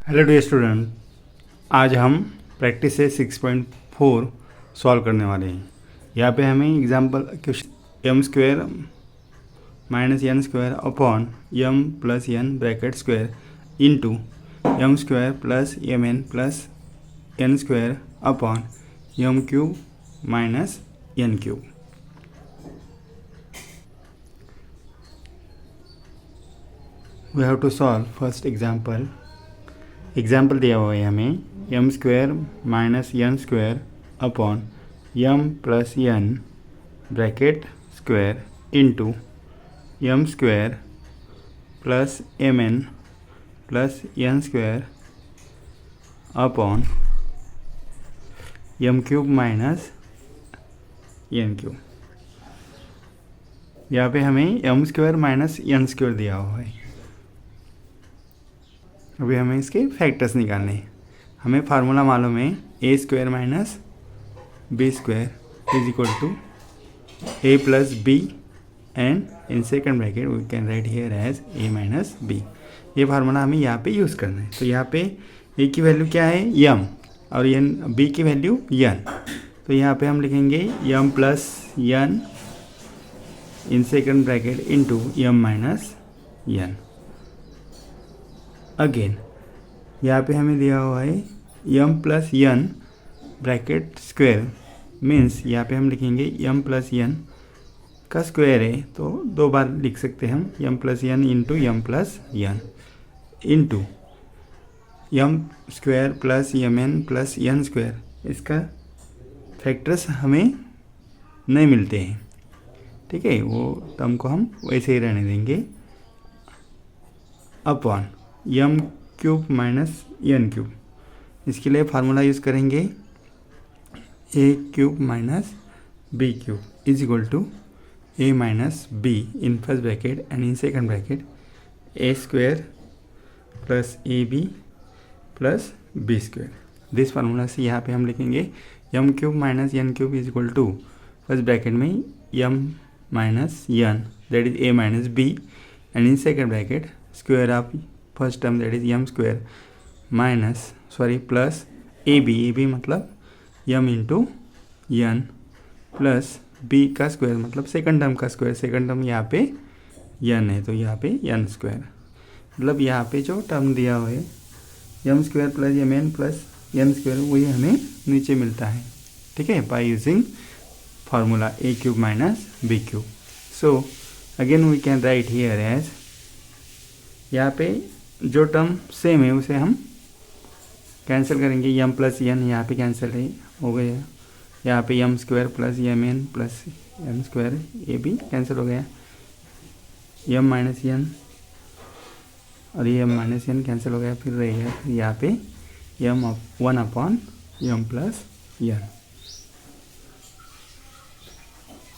Hello dear student, आज हम practice से 6.4 सॉल्व करने वाले हैं। यहाँ पे हमें example question m square minus n square upon m plus N bracket square into m square plus m n plus N square upon m cube minus N cube. We have to solve first example दिया हुआ है हमें m square minus n square upon m plus N bracket square into m square plus m n plus N square upon m cube minus N cube. यहाँ पे हमें m square minus n square दिया हुआ है। अभी हमें इसके factors निकालने हैं। हमें फार्मूला मालूम है A square minus B square is equal to A plus B and in second bracket we can write here as A minus B. ये फार्मूला हमें यहाँ पे यूज़ करना है। तो यहाँ पे ए की वैल्यू क्या है यम और एन बी की वैल्यू एन। तो यहाँ पे हम लिखेंगे M plus N in second bracket into M minus N. Again यहाँ पे हमें दिया हुआ है M plus N bracket square means यहाँ पे हम लिखेंगे यम प्लस एन का स्क्वायर है तो दो बार लिख सकते हैं हम M plus N into M plus N into M square plus M N plus N square. इसका फैक्टर्स हमें नहीं मिलते हैं, ठीक है, वो टर्म को हम वैसे ही रहने देंगे upon M cube minus N cube. इसके लिए फार्मूला यूज़ करेंगे A cube minus B cube is equal to A minus B in first bracket and in second bracket A square plus A B plus B square. This formula से यहाँ पे हम लिखेंगे M cube minus N cube is equal to first bracket में M minus N that is A minus B and in second bracket square of first term that is m square minus plus A b मतलब m into n plus b का square मतलब second term का square. Second term यहाँ पे N है तो यहाँ पे एन स्क्वायर मतलब यहाँ पे जो टर्म दिया हुआ है m square plus m n plus N square वही हमें नीचे मिलता है, ठीक है, by using formula a cube minus B cube. So again we can write here as यहाँ पे जो टर्म सेम है उसे हम कैंसिल करेंगे यम प्लस एन यहाँ पे कैंसिल हो गया। यहाँ पे m square plus m n plus N square ये भी कैंसिल हो गया। यम माइनस एन और ये यम माइनस एन कैंसिल हो गया। फिर रहेगा फिर यहाँ पे M one upon M plus N.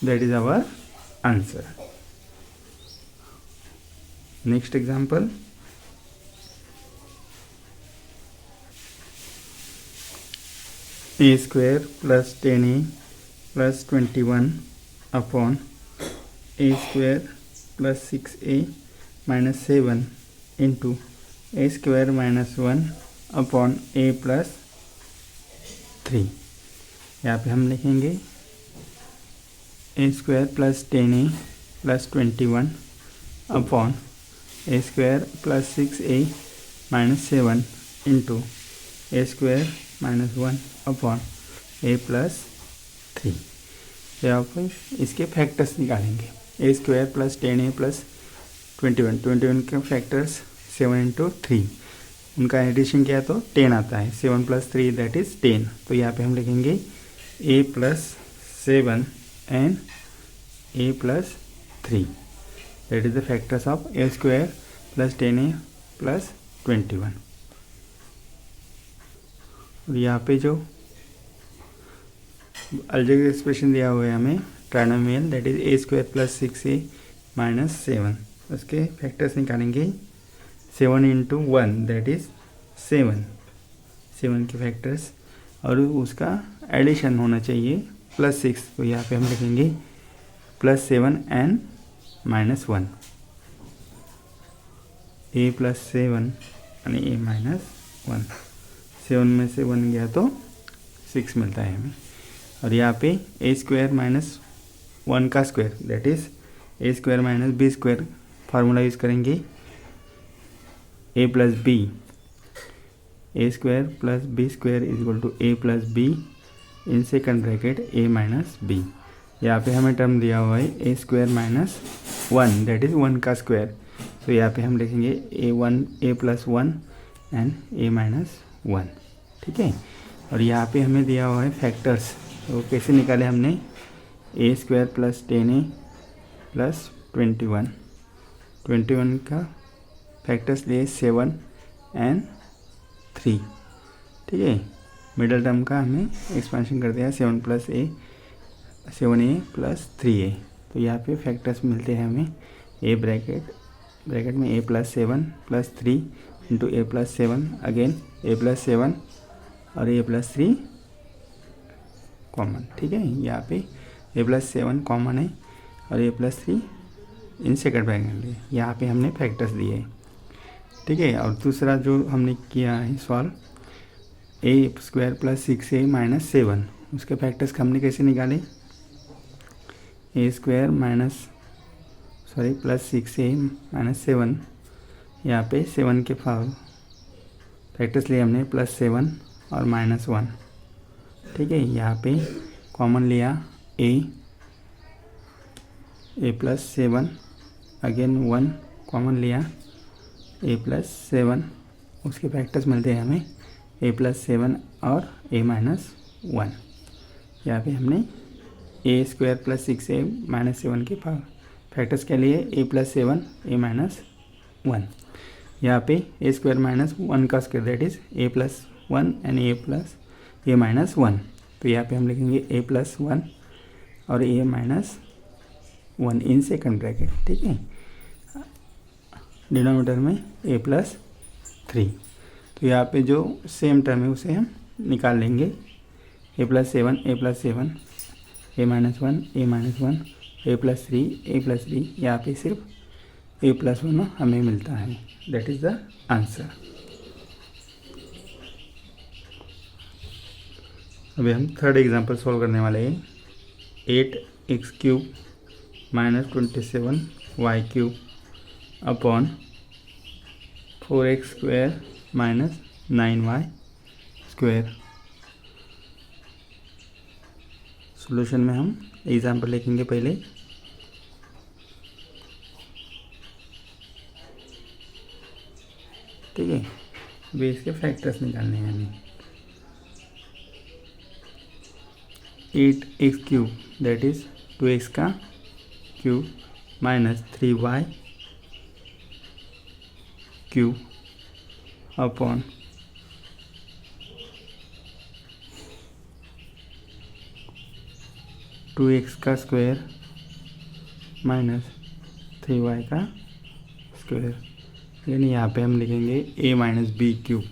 That is our answer. Next example A square plus 10a plus 21 upon A square plus 6a minus 7 into A square minus 1 upon A plus 3। यहाँ पे हम लिखेंगे A square plus 10a plus 21 upon A square plus 6a minus 7 into A square minus 1 upon A plus 3। यहाँ पर इसके factors निकालेंगे ए square plus 10a plus 21 के factors 7 into 3 उनका एडिशन किया तो 10 आता है। 7 प्लस 3 दैट इज 10। तो यहाँ पे हम लिखेंगे a plus 7 and a plus 3 that is the factors of A square plus 10a plus 21। और यहाँ पे जो अलजेब्रिक एक्सप्रेशन दिया हुआ है हमें trinomial that is A square plus 6a minus 7 उसके फैक्टर्स निकालेंगे 7 इंटू 1 दैट इज 7 के फैक्टर्स और उसका एडिशन होना चाहिए प्लस 6। तो यहाँ पे हम लिखेंगे plus 7 and minus 1 a plus 7 and a minus 1, 7 में से 1 गया तो 6 मिलता है हमें। और यहाँ पे ए स्क्वायर माइनस 1 का square that is A square minus B square formula use करेंगे, A plus B, A square plus B square is equal to A plus B in second bracket A minus B. यहाँ पे हमें term दिया हुआ है A square minus 1 that is 1 का square, तो यहाँ पे हम लिखेंगे A plus 1 and A minus 1, ठीक है। और यहाँ पे हमें दिया हुआ है फैक्टर्स, तो कैसे निकाले हमने, ए स्क्वायर प्लस 10a प्लस 21 का फैक्टर्स लिए 7 एंड 3, ठीक है। मिडल टर्म का हमें एक्सपेंशन कर दिया 7a प्लस 3a, तो यहाँ पे फैक्टर्स मिलते हैं हमें ए ब्रैकेट में a plus 7 plus 3 into A plus 7 again A plus 7 और ए प्लस 3 कॉमन, ठीक है। यहाँ पे ए प्लस 7 कॉमन है और ए प्लस 3 इन सेकंड ब्रैकेट लिए, यहाँ पे हमने फैक्टर्स दिए, ठीक है। और दूसरा जो हमने किया है सॉल्व, ए स्क्वायर प्लस 6a माइनस 7, उसके फैक्टर्स हमने कैसे निकाले, ए स्क्वायर प्लस 6a माइनस 7, यहाँ पे 7 के फैक्टर्स लिए हमने प्लस 7 और माइनस 1, ठीक है। यहाँ पे कॉमन लिया ए प्लस 7 अगेन 1 कॉमन लिया ए प्लस 7, उसके फैक्टर्स मिलते हैं हमें ए प्लस 7 और ए माइनस 1। यहाँ पे हमने ए स्क्वायर प्लस 6a माइनस 7 के फैक्टर्स के लिए ए प्लस 7 ए माइनस 1। यहाँ पे ए स्क्वायर माइनस 1 का square that is A plus 1 and A minus 1, तो यहाँ पे हम लिखेंगे ए प्लस 1 और ए माइनस 1 इन सेकंड ब्रैकेट, ठीक है। डिनोमिनेटर में ए प्लस 3, तो यहाँ पे जो सेम टर्म है उसे हम निकाल लेंगे, ए प्लस 7 ए माइनस 1 ए प्लस 3 यहाँ पे सिर्फ ए प्लस 1 हमें मिलता है, दैट इज़ द आंसर। अभी हम थर्ड एग्जांपल सॉल्व करने वाले हैं, 8x³ minus 27y³ upon 4x² minus 9y²। Solution में हम एग्जाम्पल लिखेंगे पहले, ठीक है। अभी इसके फैक्टर्स निकालने हैं हमें, 8x³ दैट इज़ 2x का cube minus 3y³ upon 2x का स्क्वायर माइनस 3y का स्क्वायर, यानी यहाँ पे हम लिखेंगे a minus b³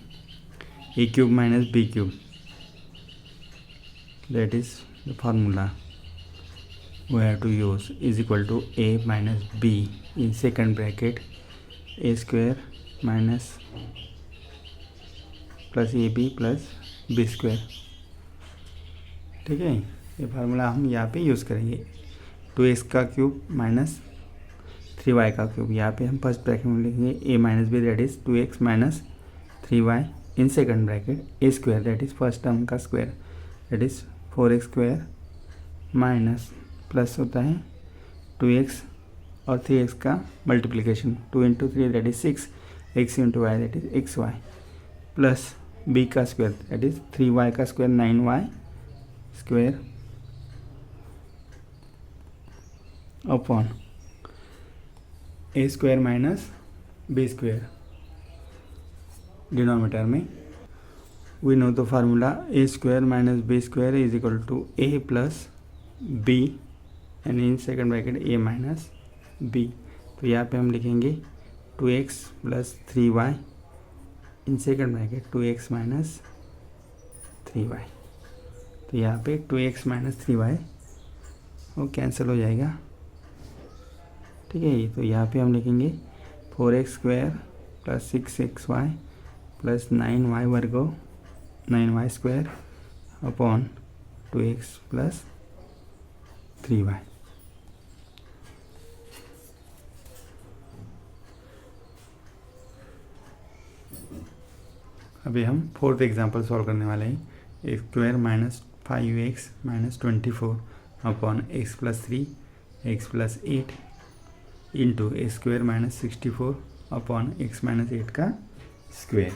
a³ minus b³, that is the formula we have to use is equal to a minus b in second bracket a square minus plus A B plus B square, ठीक है। ये formula हम यहाँ पे use करेंगे, 2x का cube minus 3y का cube, यहाँ पे हम फर्स्ट ब्रैकेट में लिखेंगे a minus B that is 2x minus 3y in second bracket A square that is first term का square that is 4x² minus plus होता है 2x और 3x का multiplication 2 into 3 that is 6 x into Y that is xy plus b का square that is 3y का square 9y square upon A square minus B square. Denominator में we know the formula A square minus B square is equal to A plus B and in second bracket A minus b, तो यहाँ पे हम लिखेंगे 2x plus 3y in second bracket 2x minus 3y, तो यहाँ पे 2x minus 3y वो cancel हो जाएगा, ठीक है। तो यहाँ पे हम लिखेंगे 4x² plus 6xy plus 9y वर्ग 9y square upon 2x plus 3y। अभी हम फोर्थ एग्जांपल सॉल्व करने वाले हैं। X square minus 5x minus 24 upon x plus 3 x plus 8 into ए square minus 64 upon x minus 8 का square.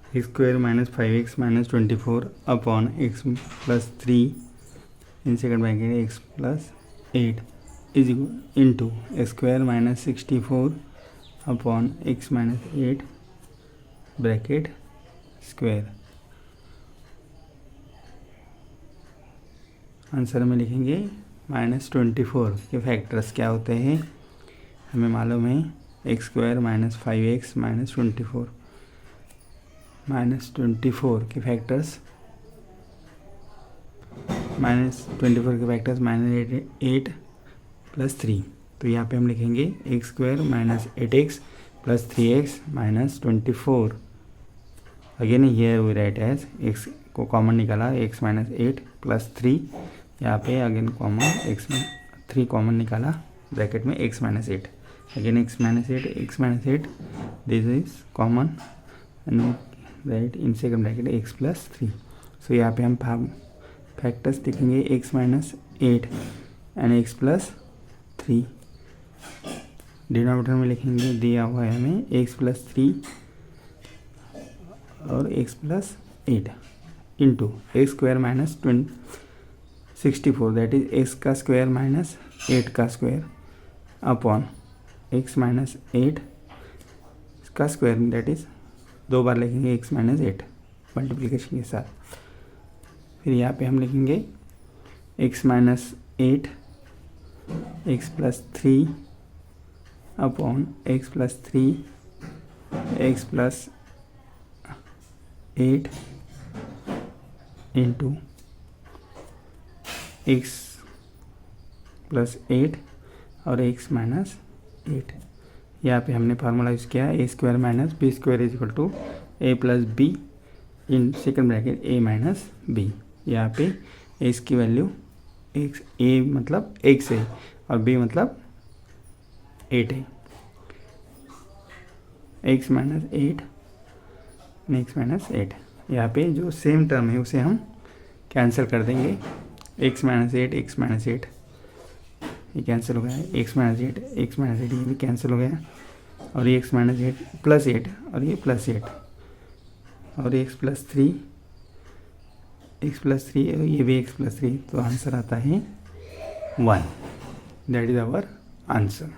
X square minus 5x minus 24 upon x plus 3 in second bracket x plus 8 is into x square minus 64 upon x minus 8 bracket square. Answer में लिखेंगे -24 के factors क्या होते हैं। हमें मालूम है x square minus 5x minus 24 -24 के फैक्टर्स -8 प्लस 3। तो यहाँ पे हम लिखेंगे x square minus 8x plus 3x minus 24। Again here we write as x को कॉमन निकाला एक्स माइनस 8 प्लस 3। यहाँ पे अगेन कॉमन एक्स में 3 कॉमन निकाला ब्रैकेट में x minus 8। Again x minus 8 this is common and right in second bracket x plus 3। सो यहाँ पे हम फैक्टर्स लिखेंगे x minus 8 and x plus 3। Denominator में लिखेंगे दिया हुआ है हमें एक्स प्लस 3 और x plus 8 into x square minus 64 that is x का स्क्वायर माइनस 8 का स्क्वायर अपॉन एक्स माइनस 8 का स्क्वायर दैट इज 2 बार लिखेंगे एक्स माइनस 8 मल्टीप्लिकेशन के साथ। फिर यहाँ पे हम लिखेंगे x minus 8 x plus 3 upon x plus 3 x plus 8 into x plus 8 और एक्स माइनस 8। यहाँ पे हमने फार्मूला यूज़ किया a square minus B square is equal to A plus B in second bracket A minus B. यहाँ पे x की value x ए मतलब x है और बी मतलब 8 है। X minus 8 x minus 8। यहाँ पे जो सेम टर्म है उसे हम कैंसिल कर देंगे। एक्स माइनस 8 एक्स माइनस 8 ये कैंसिल हो गया है। एक्स माइनस 8 ये भी कैंसिल हो गया और ये एक्स माइनस 8 प्लस 8 और ये प्लस 8 और एक्स प्लस 3 और ये भी एक्स प्लस 3। तो आंसर आता है 1। That is our answer.